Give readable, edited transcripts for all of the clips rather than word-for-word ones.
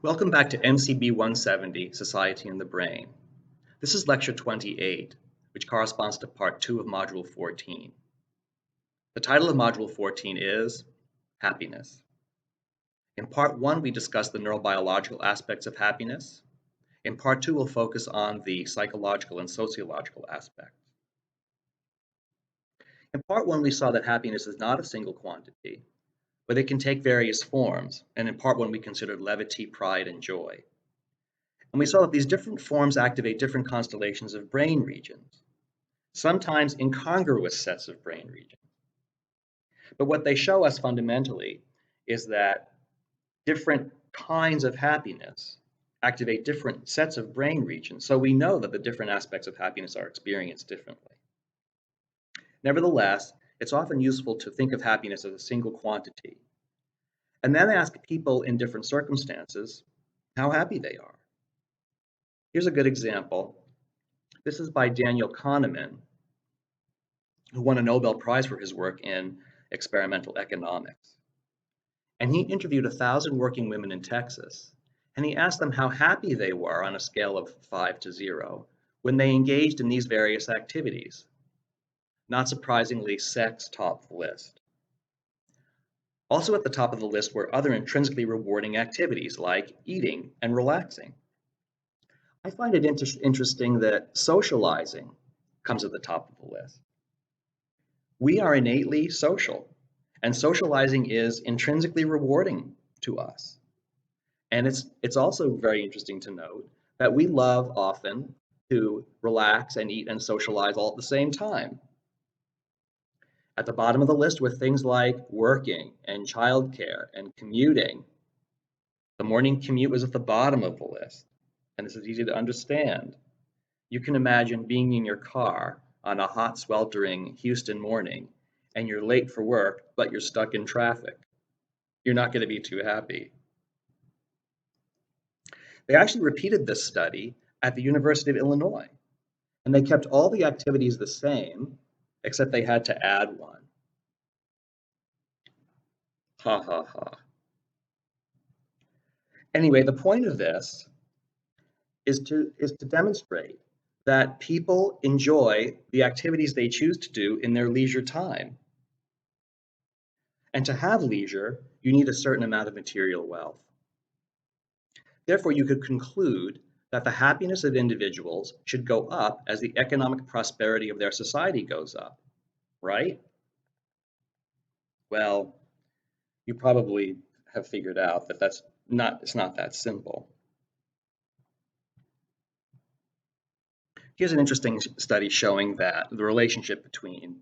Welcome back to MCB 170, Society and the Brain. This is lecture 28, which corresponds to part 2 of module 14. The title of module 14 is Happiness. In part 1, we discussed the neurobiological aspects of happiness. In part 2, we'll focus on the psychological and sociological aspects. In part 1, we saw that happiness is not a single quantity, but it can take various forms, and in part 1, we considered levity, pride, and joy. And we saw that these different forms activate different constellations of brain regions, sometimes incongruous sets of brain regions. But what they show us fundamentally is that different kinds of happiness activate different sets of brain regions, so we know that the different aspects of happiness are experienced differently. Nevertheless, it's often useful to think of happiness as a single quantity, and then ask people in different circumstances how happy they are. Here's a good example. This is by Daniel Kahneman, who won a Nobel Prize for his work in experimental economics. And he interviewed 1,000 working women in Texas, and he asked them how happy they were on a scale of 5 to 0 when they engaged in these various activities. Not surprisingly, sex topped the list. Also at the top of the list were other intrinsically rewarding activities like eating and relaxing. I find it interesting that socializing comes at the top of the list. We are innately social, and socializing is intrinsically rewarding to us. And it's also very interesting to note that we love often to relax and eat and socialize all at the same time. At the bottom of the list were things like working and childcare and commuting. The morning commute was at the bottom of the list, and this is easy to understand. You can imagine being in your car on a hot, sweltering Houston morning, and you're late for work, but you're stuck in traffic. You're not going to be too happy. They actually repeated this study at the University of Illinois, and they kept all the activities the same, except they had to add one. Ha ha ha. Anyway, the point of this is to demonstrate that people enjoy the activities they choose to do in their leisure time. And to have leisure, you need a certain amount of material wealth. Therefore, you could conclude that the happiness of individuals should go up as the economic prosperity of their society goes up, right? Well, you probably have figured out that it's not that simple. Here's an interesting study showing that the relationship between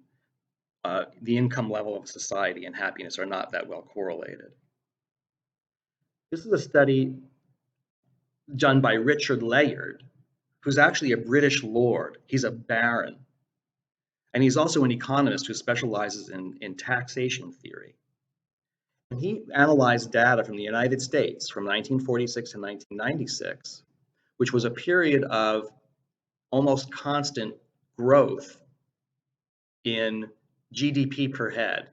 the income level of society and happiness are not that well correlated. This is a study done by Richard Layard, who's actually a British lord. He's a baron. And he's also an economist who specializes in taxation theory. And he analyzed data from the United States from 1946 to 1996, which was a period of almost constant growth in GDP per head,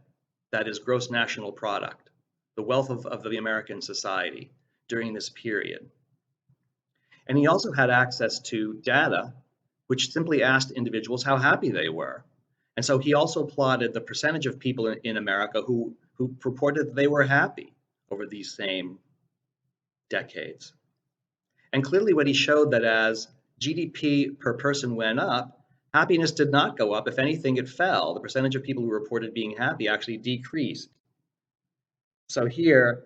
that is gross national product, the wealth of the American society during this period. And he also had access to data which simply asked individuals how happy they were. And so he also plotted the percentage of people in America who purported that they were happy over these same decades. And clearly what he showed that as GDP per person went up, happiness did not go up. If anything, it fell. The percentage of people who reported being happy actually decreased. So here,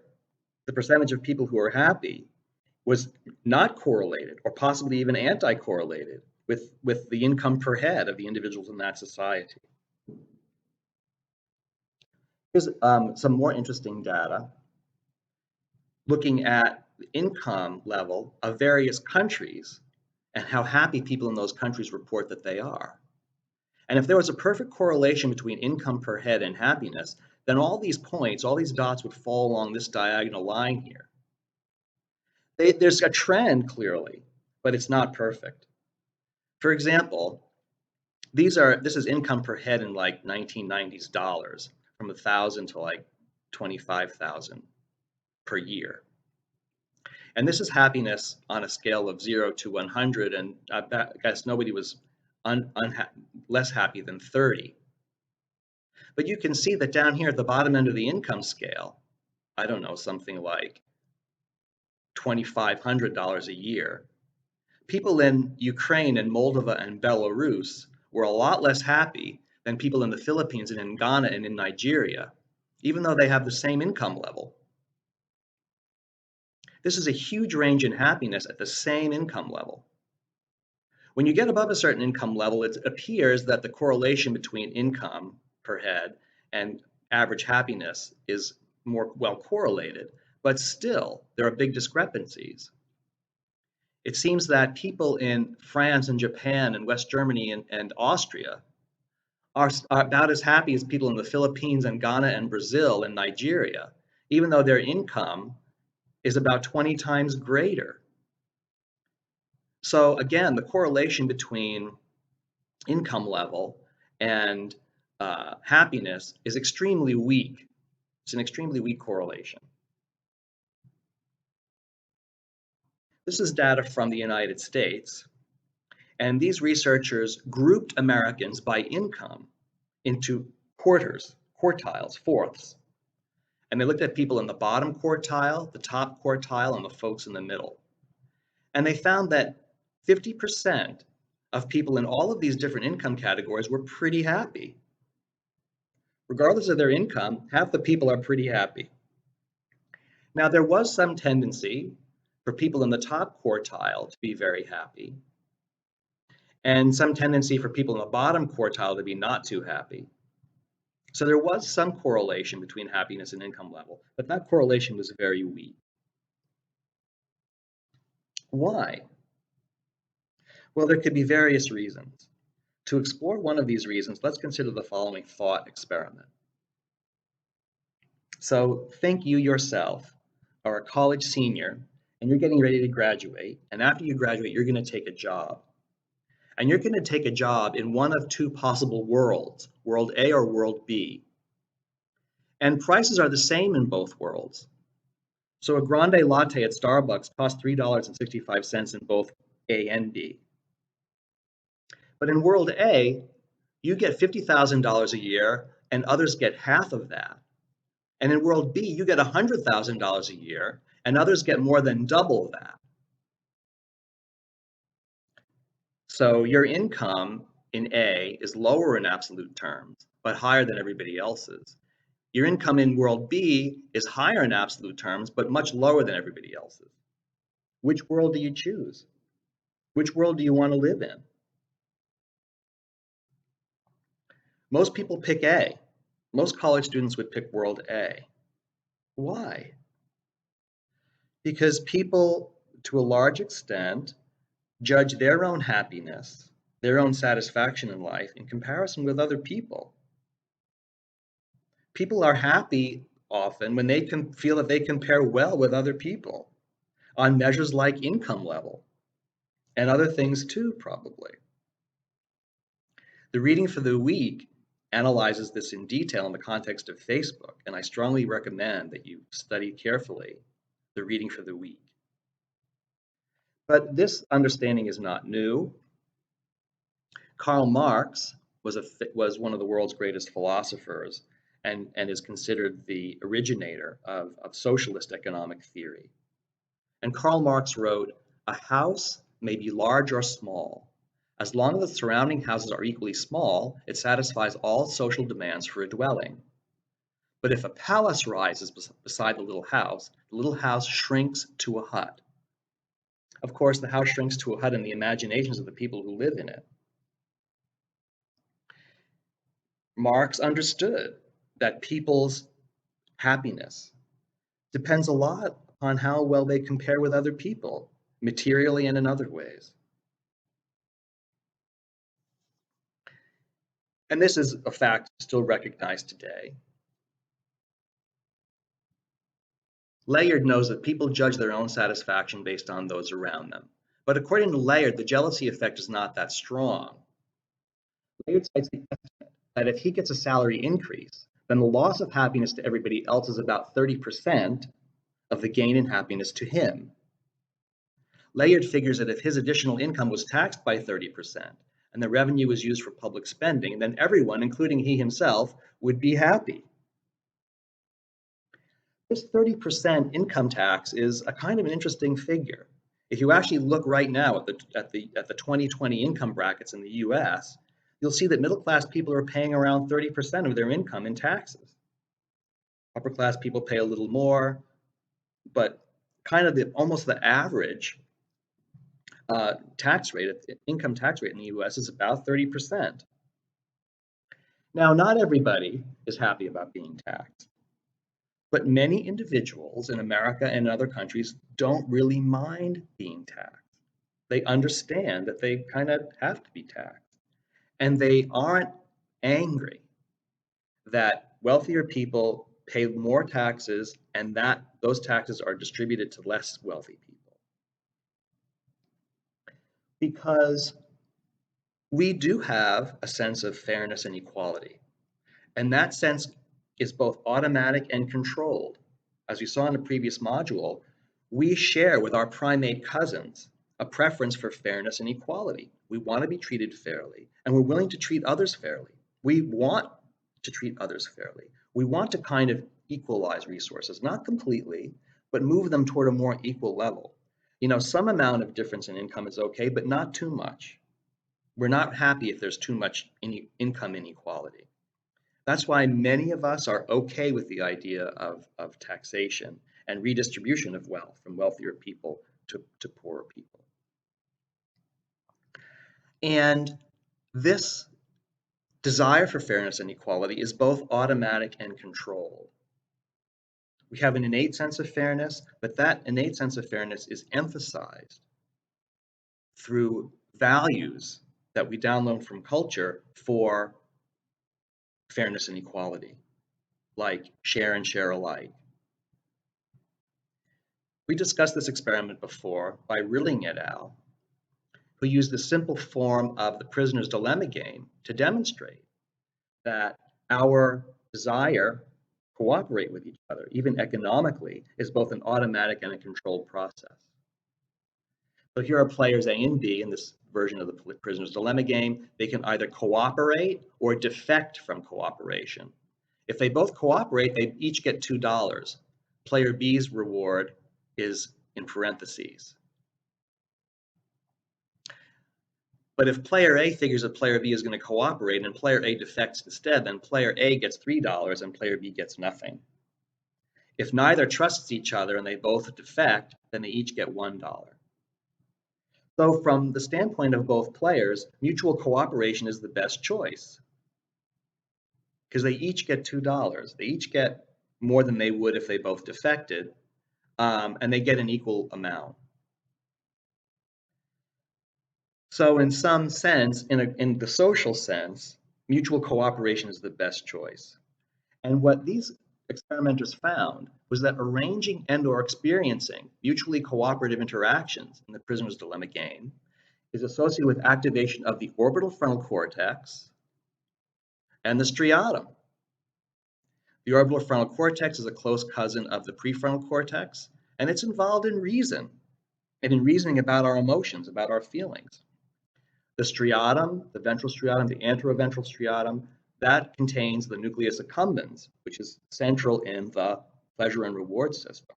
the percentage of people who are happy was not correlated, or possibly even anti-correlated, with the income per head of the individuals in that society. Here's some more interesting data looking at the income level of various countries and how happy people in those countries report that they are. And if there was a perfect correlation between income per head and happiness, then all these points, all these dots would fall along this diagonal line here. There's a trend clearly, but it's not perfect. For example, this is income per head in like 1990s dollars, from 1,000 to like 25,000 per year. And this is happiness on a scale of 0 to 100, and I guess nobody was less happy than 30. But you can see that down here at the bottom end of the income scale, I don't know, something like $2,500 a year. People in Ukraine and Moldova and Belarus were a lot less happy than people in the Philippines and in Ghana and in Nigeria, even though they have the same income level. This is a huge range in happiness at the same income level. When you get above a certain income level, it appears that the correlation between income per head and average happiness is more well correlated, but still there are big discrepancies. It seems that people in France and Japan and West Germany and Austria are about as happy as people in the Philippines and Ghana and Brazil and Nigeria, even though their income is about 20 times greater. So again, the correlation between income level and happiness is extremely weak. It's an extremely weak correlation. This is data from the United States, and these researchers grouped Americans by income into quartiles, fourths. And they looked at people in the bottom quartile, the top quartile, and the folks in the middle. And they found that 50% of people in all of these different income categories were pretty happy. Regardless of their income, half the people are pretty happy. Now, there was some tendency for people in the top quartile to be very happy, and some tendency for people in the bottom quartile to be not too happy. So there was some correlation between happiness and income level, but that correlation was very weak. Why? Well, there could be various reasons. To explore one of these reasons, let's consider the following thought experiment. So think you yourself are a college senior and you're getting ready to graduate. And after you graduate, you're going to take a job. And you're going to take a job in one of two possible worlds, world A or world B. And prices are the same in both worlds. So a grande latte at Starbucks costs $3.65 in both A and B. But in world A, you get $50,000 a year and others get half of that. And in world B, you get $100,000 a year and others get more than double that. So your income in A is lower in absolute terms, but higher than everybody else's. Your income in world B is higher in absolute terms, but much lower than everybody else's. Which world do you choose? Which world do you want to live in? Most people pick A. Most college students would pick world A. Why? Because people, to a large extent, judge their own happiness, their own satisfaction in life in comparison with other people. People are happy often when they can feel that they compare well with other people on measures like income level and other things too, probably. The reading for the week analyzes this in detail in the context of Facebook, and I strongly recommend that you study carefully the reading for the week. But this understanding is not new. Karl Marx was one of the world's greatest philosophers and is considered the originator of socialist economic theory. And Karl Marx wrote, "A house may be large or small. As long as the surrounding houses are equally small, it satisfies all social demands for a dwelling. But if a palace rises beside the little house shrinks to a hut." Of course, the house shrinks to a hut in the imaginations of the people who live in it. Marx understood that people's happiness depends a lot on how well they compare with other people, materially and in other ways. And this is a fact still recognized today. Layard knows that people judge their own satisfaction based on those around them. But according to Layard, the jealousy effect is not that strong. Layard cites the estimate that if he gets a salary increase, then the loss of happiness to everybody else is about 30% of the gain in happiness to him. Layard figures that if his additional income was taxed by 30% and the revenue was used for public spending, then everyone, including he himself, would be happy. This 30% income tax is a kind of an interesting figure. If you actually look right now at the 2020 income brackets in the US, you'll see that middle class people are paying around 30% of their income in taxes. Upper class people pay a little more, but kind of almost the average income tax rate in the US is about 30%. Now, not everybody is happy about being taxed, but many individuals in America and other countries don't really mind being taxed. They understand that they kind of have to be taxed, and they aren't angry that wealthier people pay more taxes and that those taxes are distributed to less wealthy people. Because we do have a sense of fairness and equality, and that sense is both automatic and controlled. As we saw in the previous module, we share with our primate cousins a preference for fairness and equality. We want to be treated fairly, and we're willing to treat others fairly. We want to treat others fairly. We want to kind of equalize resources, not completely, but move them toward a more equal level. You know, some amount of difference in income is okay, but not too much. We're not happy if there's too much income inequality. That's why many of us are okay with the idea of taxation and redistribution of wealth from wealthier people to poorer people. And this desire for fairness and equality is both automatic and controlled. We have an innate sense of fairness, but that innate sense of fairness is emphasized through values that we download from culture for fairness and equality, like share and share alike. We discussed this experiment before by Rilling et al., who used the simple form of the prisoner's dilemma game to demonstrate that our desire to cooperate with each other, even economically, is both an automatic and a controlled process. So here are players A and B in this version of the prisoner's dilemma game. They can either cooperate or defect from cooperation. If they both cooperate, they each get $2. Player B's reward is in parentheses. But if player A figures that player B is going to cooperate and player A defects instead, then player A gets $3 and player B gets nothing. If neither trusts each other and they both defect, then they each get $1. So from the standpoint of both players, mutual cooperation is the best choice because they each get $2. They each get more than they would if they both defected, and they get an equal amount. So in some sense, in the social sense, mutual cooperation is the best choice. And what these experimenters found was that arranging and/or experiencing mutually cooperative interactions in the prisoner's dilemma game is associated with activation of the orbital frontal cortex and the striatum. The orbital frontal cortex is a close cousin of the prefrontal cortex, and it's involved in reason and in reasoning about our emotions, about our feelings. The striatum, the ventral striatum, the anteroventral striatum, that contains the nucleus accumbens, which is central in the pleasure and reward system.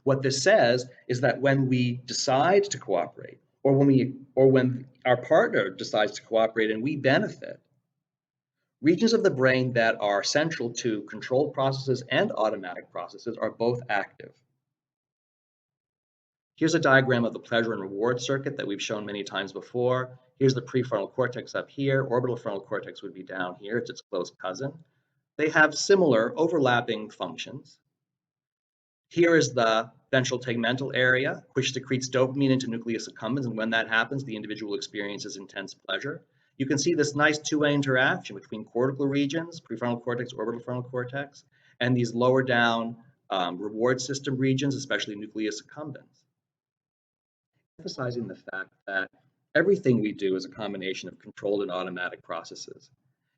What this says is that when we decide to cooperate, or when our partner decides to cooperate and we benefit, regions of the brain that are central to controlled processes and automatic processes are both active. Here's a diagram of the pleasure and reward circuit that we've shown many times before. Here's the prefrontal cortex up here. Orbital frontal cortex would be down here. It's its close cousin. They have similar overlapping functions. Here is the ventral tegmental area, which secretes dopamine into nucleus accumbens, and when that happens, the individual experiences intense pleasure. You can see this nice two-way interaction between cortical regions, prefrontal cortex, orbital frontal cortex, and these lower down reward system regions, especially nucleus accumbens. Emphasizing the fact that everything we do is a combination of controlled and automatic processes.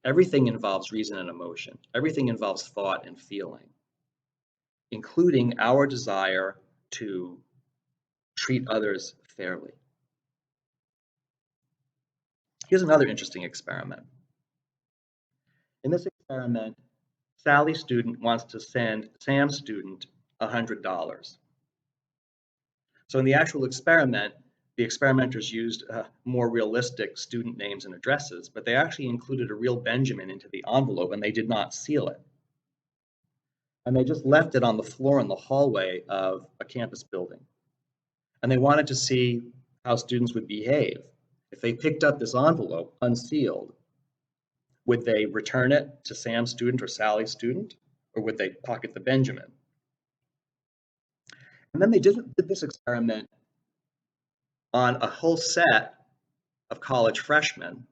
Everything involves reason and emotion. Everything involves thought and feeling, including our desire to treat others fairly. Here's another interesting experiment. In this experiment, Sally's student wants to send Sam's student $100. So in the actual experiment, the experimenters used more realistic student names and addresses, but they actually included a real Benjamin into the envelope and they did not seal it. And they just left it on the floor in the hallway of a campus building. And they wanted to see how students would behave. If they picked up this envelope unsealed, would they return it to Sam's student or Sally's student, or would they pocket the Benjamin? And then they did this experiment on a whole set of college freshmen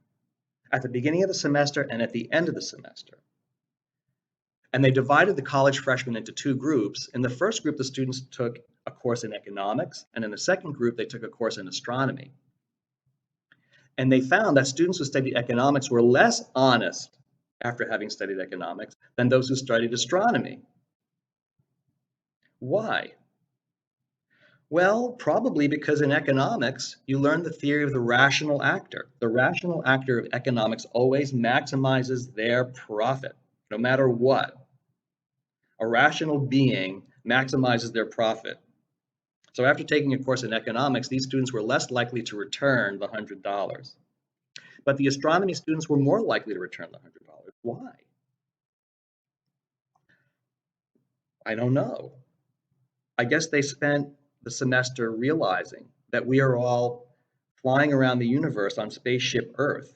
at the beginning of the semester and at the end of the semester. And they divided the college freshmen into two groups. In the first group, the students took a course in economics, and in the second group, they took a course in astronomy. And they found that students who studied economics were less honest after having studied economics than those who studied astronomy. Why? Well, probably because in economics, you learn the theory of the rational actor. The rational actor of economics always maximizes their profit, no matter what. A rational being maximizes their profit. So after taking a course in economics, these students were less likely to return the $100. But the astronomy students were more likely to return the $100. Why? I don't know. I guess they spent the semester realizing that we are all flying around the universe on spaceship Earth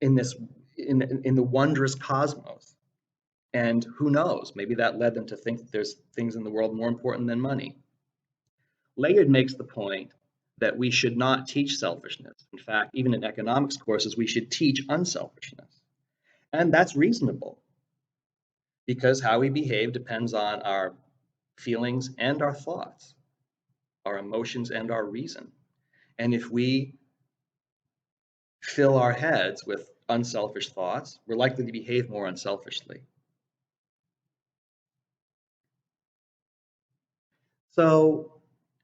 in the wondrous cosmos. And who knows, maybe that led them to think that there's things in the world more important than money. Layard makes the point that we should not teach selfishness. In fact, even in economics courses, we should teach unselfishness. And that's reasonable because how we behave depends on our feelings and our thoughts, our emotions and our reason. And if we fill our heads with unselfish thoughts, we're likely to behave more unselfishly. So,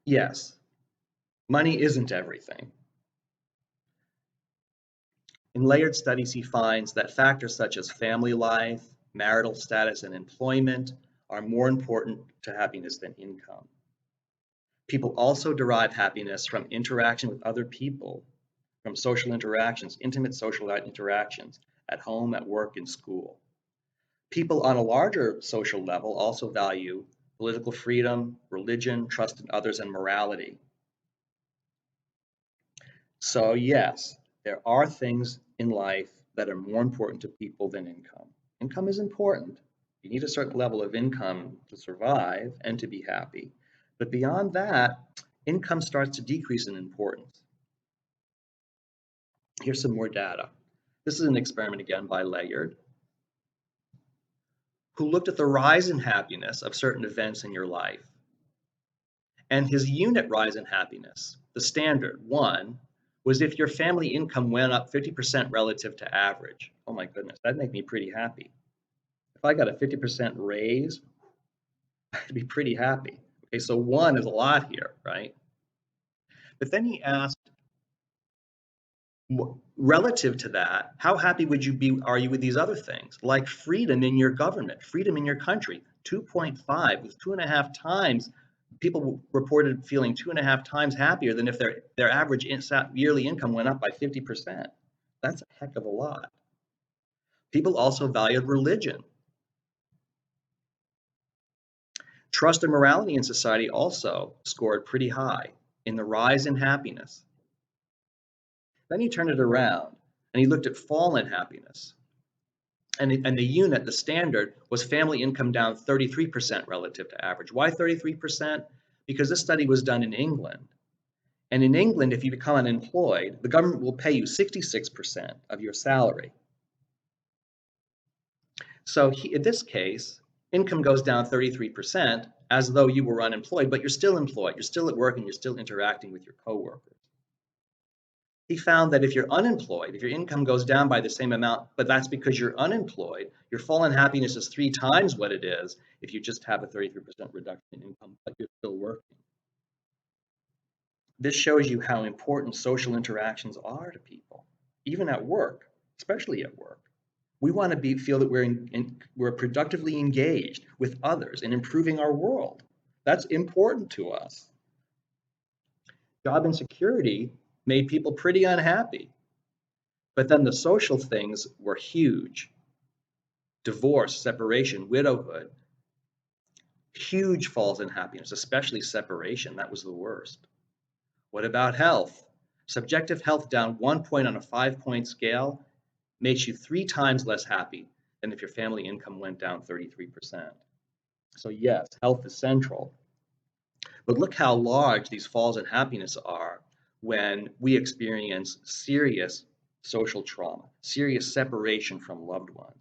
yes, money isn't everything. In Layard studies, he finds that factors such as family life, marital status, and employment are more important to happiness than income. People also derive happiness from interaction with other people, from social interactions, intimate social interactions at home, at work, in school. People on a larger social level also value political freedom, religion, trust in others, and morality. So yes, there are things in life that are more important to people than income. Income is important. You need a certain level of income to survive and to be happy. But beyond that, income starts to decrease in importance. Here's some more data. This is an experiment again by Layard, who looked at the rise in happiness of certain events in your life. And his unit rise in happiness, the standard one, was if your family income went up 50% relative to average. Oh my goodness, that'd make me pretty happy. If I got a 50% raise, I'd be pretty happy. Okay, so one is a lot here, right? But then he asked, relative to that, how happy are you with these other things, like freedom in your government, freedom in your country? 2.5 was 2.5 times. People reported feeling 2.5 times happier than if their average yearly income went up by 50%. That's a heck of a lot. People also valued religion. Trust and morality in society also scored pretty high in the rise in happiness. Then he turned it around and he looked at fall in happiness. And the unit, the standard, was family income down 33% relative to average. Why 33%? Because this study was done in England. And in England, if you become unemployed, the government will pay you 66% of your salary. So in this case, income goes down 33% as though you were unemployed, but you're still employed. You're still at work and you're still interacting with your coworkers. He found that if you're unemployed, if your income goes down by the same amount, but that's because you're unemployed, your fall in happiness is 3 times what it is if you just have a 33% reduction in income, but you're still working. This shows you how important social interactions are to people, even at work, especially at work. We want to feel that we're productively engaged with others in improving our world. That's important to us. Job insecurity made people pretty unhappy. But then the social things were huge. Divorce, separation, widowhood, huge falls in happiness, especially separation. That was the worst. What about health? Subjective health down 1 point on a 5-point scale makes you 3 times less happy than if your family income went down 33%. So yes, health is central. But look how large these falls in happiness are when we experience serious social trauma, serious separation from loved ones.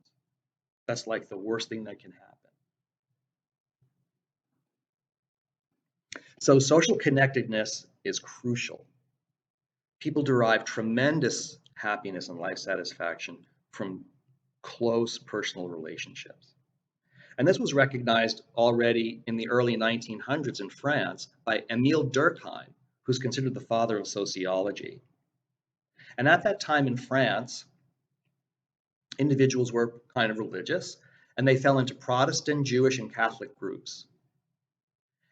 That's like the worst thing that can happen. So social connectedness is crucial. People derive tremendous happiness and life satisfaction from close personal relationships. And this was recognized already in the early 1900s in France by Émile Durkheim, who's considered the father of sociology. And at that time in France, individuals were kind of religious, and they fell into Protestant, Jewish, and Catholic groups.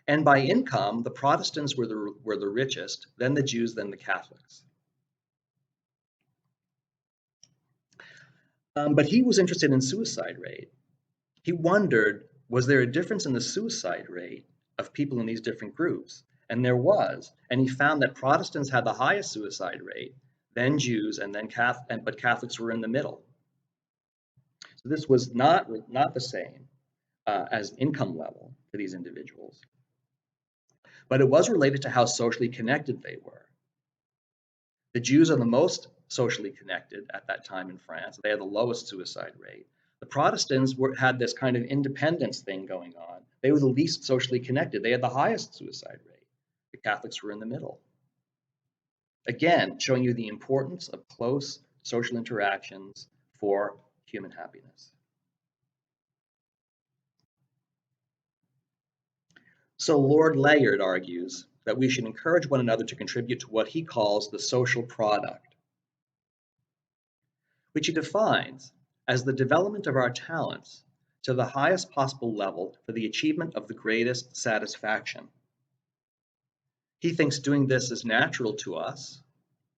And by income, the Protestants were the richest, then the Jews, then the Catholics. But he was interested in suicide rate. He wondered, was there a difference in the suicide rate of people in these different groups? And there was. And he found that Protestants had the highest suicide rate, then Jews, and then but Catholics were in the middle. So this was not the same as income level for these individuals. But it was related to how socially connected they were. The Jews are the most socially connected at that time in France. They had the lowest suicide rate. The Protestants had this kind of independence thing going on. They were the least socially connected. They had the highest suicide rate. The Catholics were in the middle. Again, showing you the importance of close social interactions for human happiness. So Lord Layard argues that we should encourage one another to contribute to what he calls the social product, which he defines as the development of our talents to the highest possible level for the achievement of the greatest satisfaction. He thinks doing this is natural to us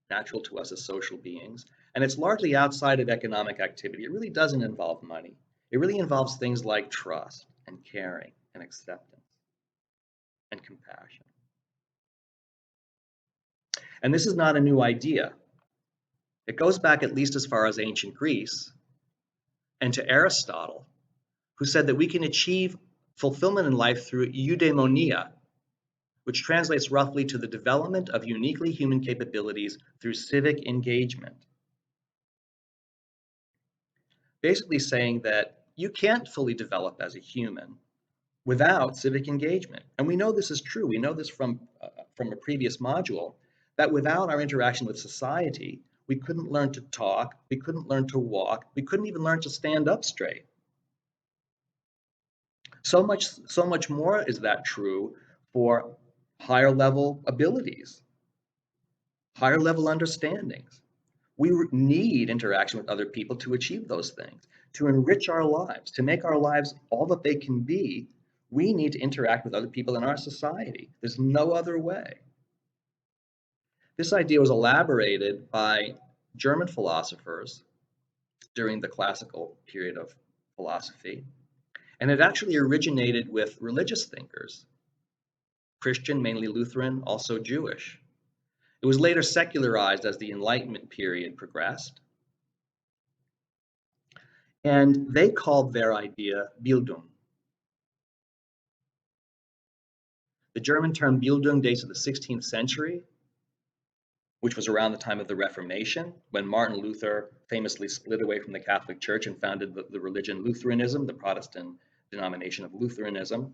as social beings, and it's largely outside of economic activity. It really doesn't involve money. It really involves things like trust and caring and acceptance and compassion. And this is not a new idea. It goes back at least as far as ancient Greece and to Aristotle, who said that we can achieve fulfillment in life through eudaimonia, which translates roughly to the development of uniquely human capabilities through civic engagement. Basically saying that you can't fully develop as a human without civic engagement. And we know this is true. We know this from a previous module, that without our interaction with society, we couldn't learn to talk, we couldn't learn to walk, we couldn't even learn to stand up straight. So much more is that true for higher level abilities, higher level understandings. We need interaction with other people to achieve those things, to enrich our lives, to make our lives all that they can be. We need to interact with other people in our society. There's no other way. This idea was elaborated by German philosophers during the classical period of philosophy, and it actually originated with religious thinkers, Christian, mainly Lutheran, also Jewish. It was later secularized as the Enlightenment period progressed, and they called their idea Bildung. The German term Bildung dates to the 16th century, which was around the time of the Reformation, when Martin Luther famously split away from the Catholic Church and founded the religion Lutheranism, the Protestant denomination of Lutheranism.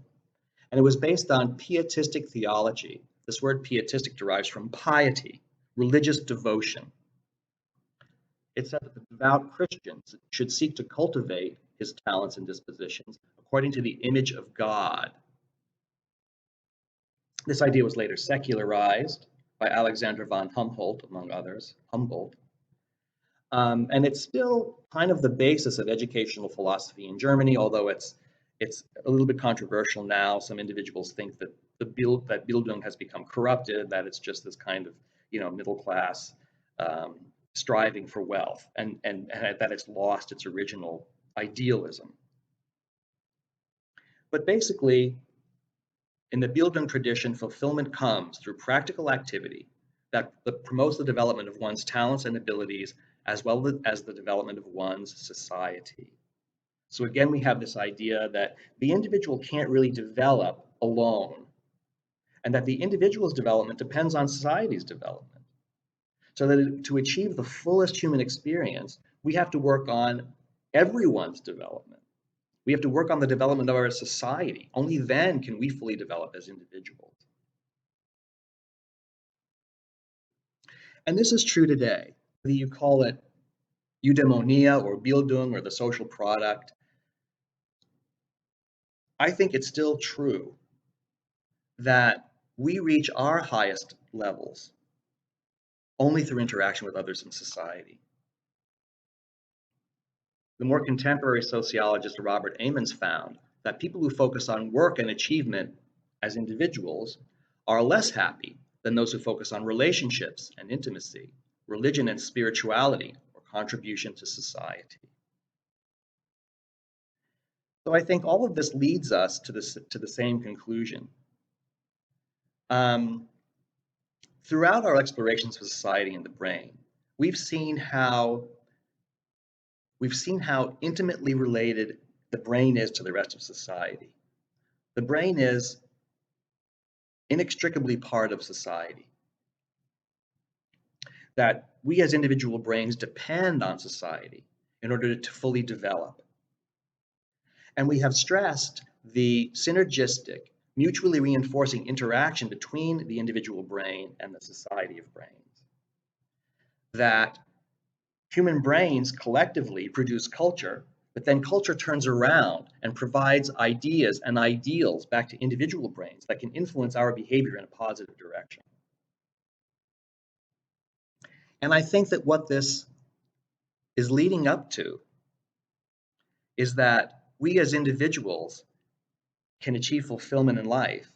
And it was based on pietistic theology. This word pietistic derives from piety, religious devotion. It said that the devout Christians should seek to cultivate his talents and dispositions according to the image of God. This idea was later secularized by Alexander von Humboldt, among others, Humboldt. And it's still kind of the basis of educational philosophy in Germany, although it's a little bit controversial now. Some individuals think that that Bildung has become corrupted, that it's just this kind of middle class um, striving for wealth, and that it's lost its original idealism. But basically, in the Bildung tradition, fulfillment comes through practical activity that promotes the development of one's talents and abilities as well as the development of one's society. So again, we have this idea that the individual can't really develop alone, and that the individual's development depends on society's development. So that to achieve the fullest human experience, we have to work on everyone's development. We have to work on the development of our society. Only then can we fully develop as individuals. And this is true today. Whether you call it eudaimonia or Bildung or the social product, I think it's still true that we reach our highest levels only through interaction with others in society. The more contemporary sociologist Robert Emmons found that people who focus on work and achievement as individuals are less happy than those who focus on relationships and intimacy, religion and spirituality, or contribution to society. So I think all of this leads us to the same conclusion. Throughout our explorations of society and the brain, we've seen how intimately related the brain is to the rest of society. The brain is inextricably part of society. That we as individual brains depend on society in order to fully develop. And we have stressed the synergistic, mutually reinforcing interaction between the individual brain and the society of brains. That human brains collectively produce culture, but then culture turns around and provides ideas and ideals back to individual brains that can influence our behavior in a positive direction. And I think that what this is leading up to is that we as individuals can achieve fulfillment in life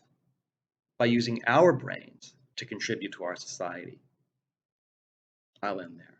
by using our brains to contribute to our society. I'll end there.